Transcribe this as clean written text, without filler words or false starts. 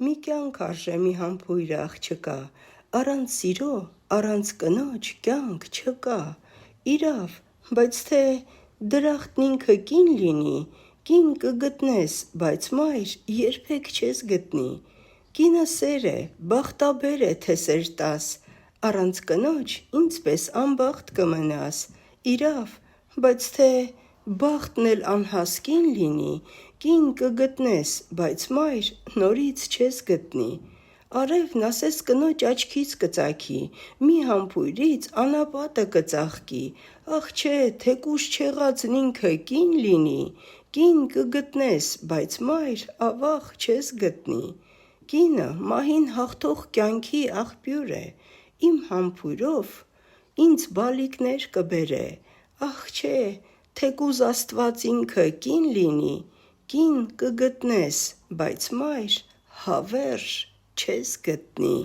մի կյանք արժե մի համբույր աղջկա, առանց սիրո, առանց կնոջ կյանք չկա, իրավ, բայց թե դրախտն ինքը կին լինի, կին կգտնես, բայց մայր երբեք չես գտնի, կինը սեր է, բախտաբեր է, թե սեր տաս, առանց կնոջ ինձպես անբախտ կմնաս, իրավ, բայց թե բախտն էլ անհասկին լինի, կին կգտնես, բայց մայր նորից չես գտնի, արևն ասես կնոջ աչքից կծագի, մի համբույրից անապատը կծաղկի, ախ չէ, թեկուզ չեղածն ինքը կին լինի, կին կգտնես, բայց մայր ավաղ չես գտնի, կինը մահին հաղթող կյանքի աղբյուր է, իմ համբույրով ինձ բալիկներ կբերե, ախ չէ, թեկուզ Աստված ինքը կին լինի, կին կգտնես, բայց մայր հավերժ չես գտնի: